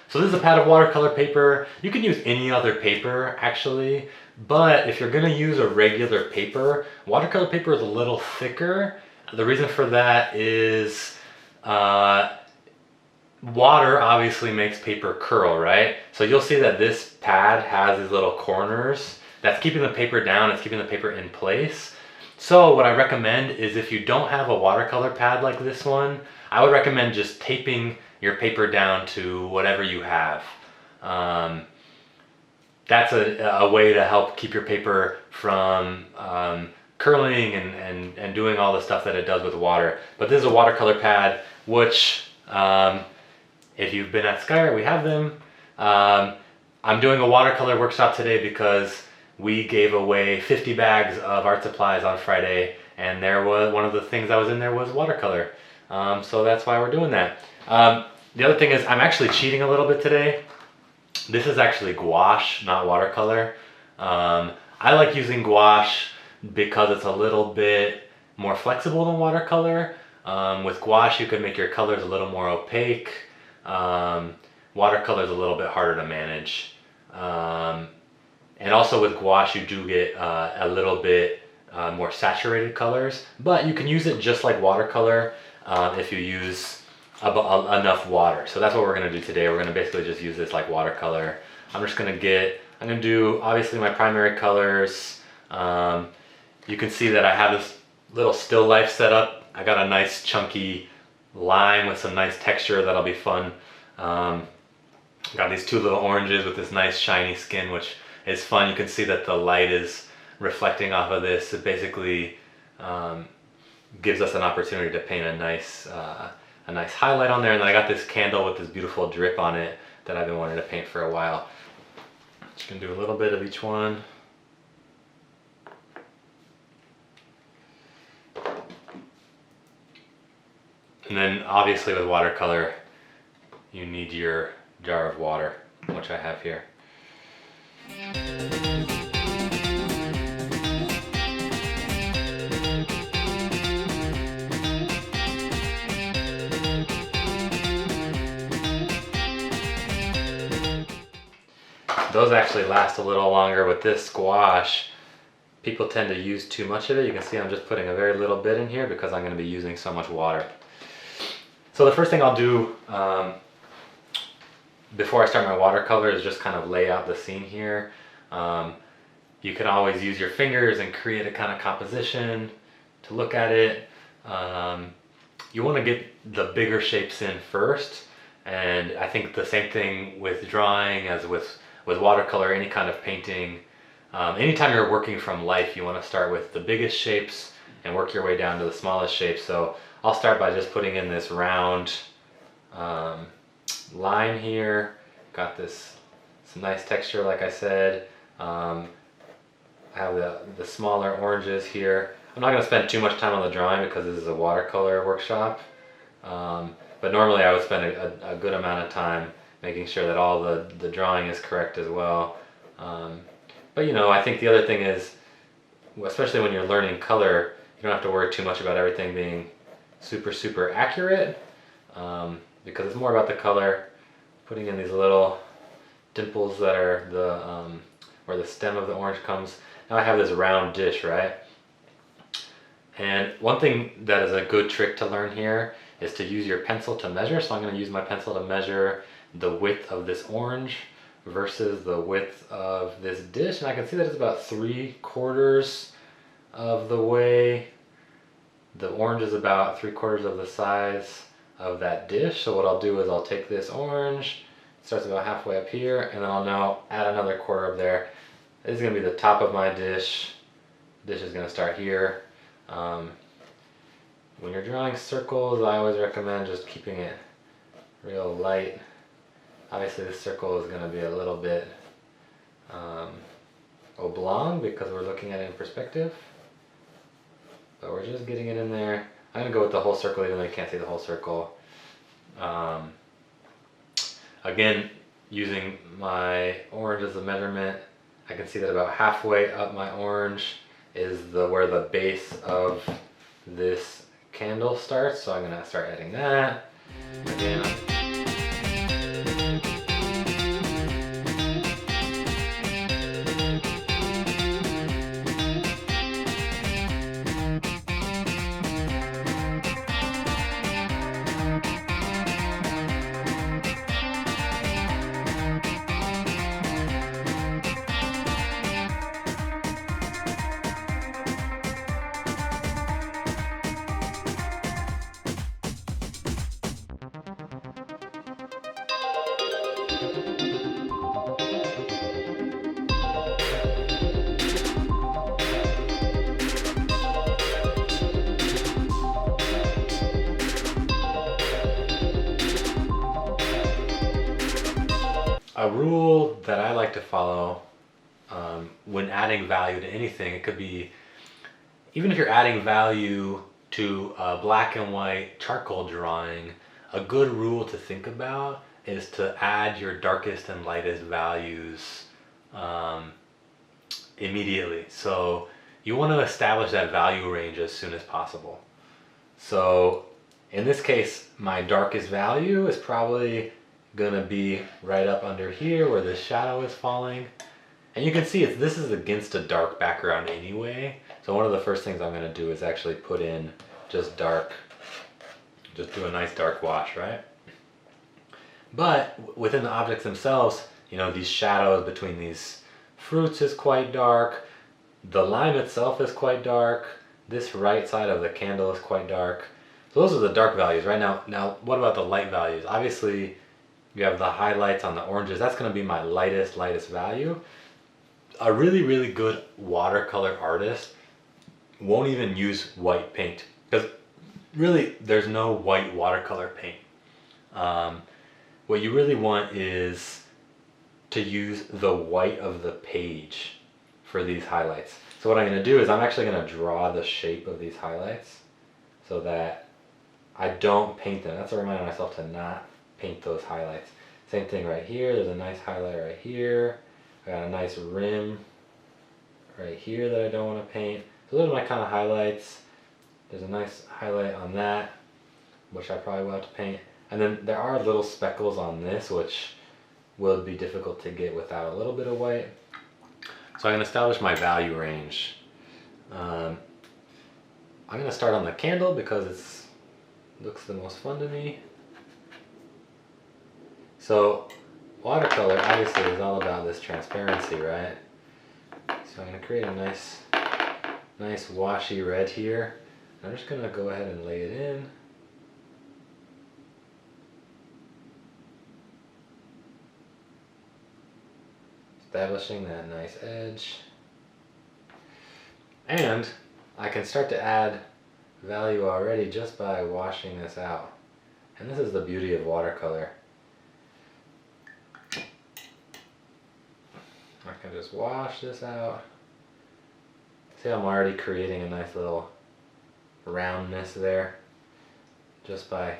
So this is a pad of watercolor paper. You can use any other paper actually, but if you're gonna use a regular paper, watercolor paper is a little thicker. The reason for that is water obviously makes paper curl, right? So you'll see that this pad has these little corners that's keeping the paper down, it's keeping the paper in place. So what I recommend is if you don't have a watercolor pad like this one, I would recommend just taping your paper down to whatever you have. That's a way to help keep your paper from curling and doing all the stuff that it does with water. But this is a watercolor pad, which if you've been at SkyART, we have them. I'm doing a watercolor workshop today because we gave away 50 bags of art supplies on Friday, and there was one of the things that was in there was watercolor. So that's why we're doing that. The other thing is I'm actually cheating a little bit today. This is actually gouache, not watercolor. I like using gouache because it's a little bit more flexible than watercolor. With gouache, you can make your colors a little more opaque. Watercolor is a little bit harder to manage. And also with gouache, you do get a little bit more saturated colors, but you can use it just like watercolor if you use enough water. So that's what we're gonna do today. We're gonna basically just use this like watercolor. I'm gonna do obviously my primary colors. You can see that I have this little still life set up. I got a nice chunky lime with some nice texture that'll be fun. Got these two little oranges with this nice shiny skin, which is fun. You can see that the light is reflecting off of this. It basically gives us an opportunity to paint a nice highlight on there. And then I got this candle with this beautiful drip on it that I've been wanting to paint for a while. Just gonna do a little bit of each one. And then obviously with watercolor, you need your jar of water, which I have here. Those actually last a little longer. With this gouache, people tend to use too much of it. You can see I'm just putting a very little bit in here because I'm going to be using so much water. So the first thing I'll do before I start my watercolor is just kind of lay out the scene here. You can always use your fingers and create a kind of composition to look at it. You want to get the bigger shapes in first, and I think the same thing with drawing as with watercolor, any kind of painting. Anytime you're working from life, you want to start with the biggest shapes and work your way down to the smallest shapes. So I'll start by just putting in this round line here. Got some nice texture, like I said. I have the smaller oranges here. I'm not going to spend too much time on the drawing because this is a watercolor workshop. But normally I would spend a good amount of time making sure that all the drawing is correct as well. But you know, I think the other thing is, especially when you're learning color, you don't have to worry too much about everything being super accurate, because it's more about the color. Putting in these little dimples that are where the stem of the orange comes. Now I have this round dish, right? And one thing that is a good trick to learn here is to use your pencil to measure. So I'm going to use my pencil to measure the width of this orange versus the width of this dish, and I can see that it's about 3/4 of the way. The orange is about 3/4 of the size of that dish. So what I'll do is I'll take this orange, it starts about halfway up here, and then I'll now add another quarter up there. This is going to be the top of my dish. Dish is going to start here. When you're drawing circles, I always recommend just keeping it real light. Obviously this circle is going to be a little bit oblong because we're looking at it in perspective, but we're just getting it in there. I'm going to go with the whole circle even though you can't see the whole circle. Again, using my orange as a measurement, I can see that about halfway up my orange is where the base of this candle starts, so I'm going to start adding that. Again, A rule that I like to follow when adding value to anything, it could be, even if you're adding value to a black and white charcoal drawing, a good rule to think about is to add your darkest and lightest values immediately. So you want to establish that value range as soon as possible. So in this case, my darkest value is probably gonna be right up under here where the shadow is falling. And you can see this is against a dark background anyway. So one of the first things I'm gonna do is actually put in just dark, just do a nice dark wash, right? But within the objects themselves, you know, these shadows between these fruits is quite dark. The lime itself is quite dark. This right side of the candle is quite dark. So those are the dark values right now. Now, what about the light values? Obviously, you have the highlights on the oranges. That's going to be my lightest value. A really good watercolor artist won't even use white paint because really there's no white watercolor paint. What you really want is to use the white of the page for these highlights. So what I'm going to do is I'm actually going to draw the shape of these highlights so that I don't paint them. That's a reminder myself to not paint those highlights. Same thing right here. There's a nice highlight right here. I got a nice rim right here that I don't want to paint. So those are my kind of highlights. There's a nice highlight on that, which I probably will have to paint. And then there are little speckles on this, which will be difficult to get without a little bit of white. So I'm going to establish my value range. I'm going to start on the candle because it looks the most fun to me. So watercolor obviously is all about this transparency, right? So I'm going to create a nice washy red here. I'm just going to go ahead and lay it in. Establishing that nice edge. And I can start to add value already just by washing this out. And this is the beauty of watercolor. I can just wash this out. See, I'm already creating a nice little roundness there just by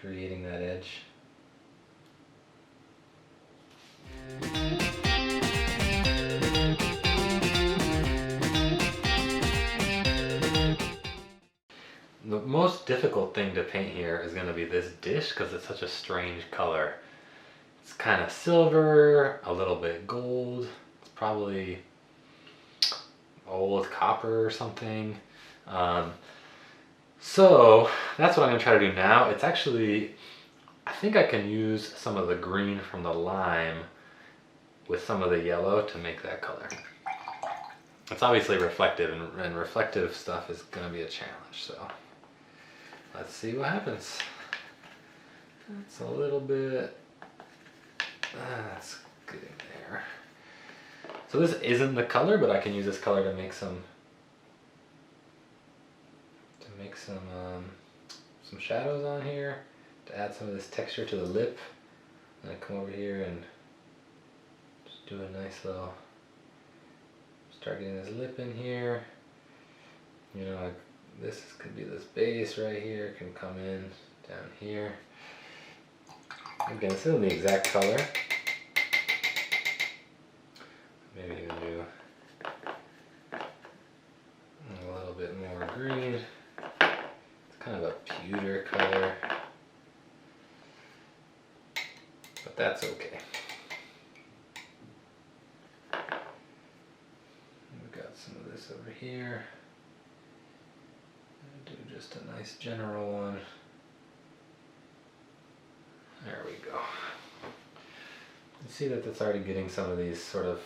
creating that edge. The most difficult thing to paint here is going to be this dish because it's such a strange color. It's kind of silver, a little bit gold. It's probably old copper or something. So that's what I'm going to try to do now. It's actually, I think I can use some of the green from the lime with some of the yellow to make that color. It's obviously reflective, and reflective stuff is going to be a challenge. So let's see what happens. It's a little bit, that's getting there. So this isn't the color, but I can use this color to make some shadows on here, to add some of this texture to the lip. And I come over here and just do a nice little, start getting this lip in here. You know, this could be this base right here, can come in down here. Again, this isn't the exact color. Maybe even do a little bit more green. It's kind of a pewter color, but that's okay. We've got some of this over here. Do just a nice general one. There we go. You see that that's already getting some of these sort of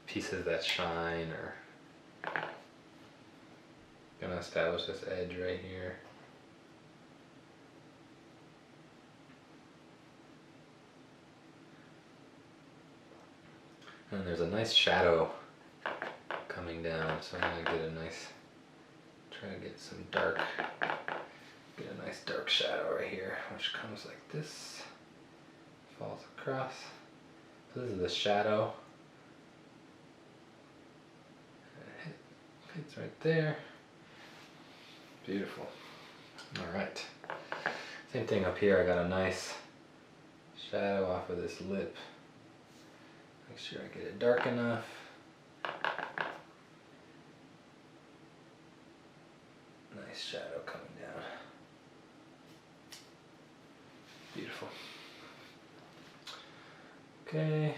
pieces that shine, or gonna establish this edge right here. And there's a nice shadow coming down, so I'm gonna get a nice, try to get some dark, get a nice dark shadow right here, which comes like this. falls across. So this is the shadow. It's right there. Beautiful. All right. Same thing up here. I got a nice shadow off of this lip. Make sure I get it dark enough. Nice shadow coming down. Beautiful. Okay.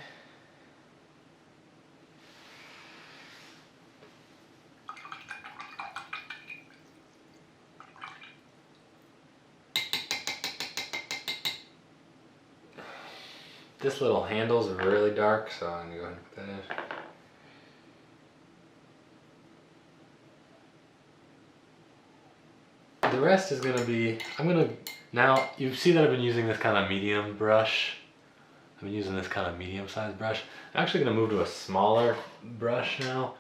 This little handle's really dark, so I'm gonna go ahead and put that in. The rest is gonna be, now you see that I've been using this kind of medium brush. I've been using this kind of medium sized brush. I'm actually gonna move to a smaller brush now.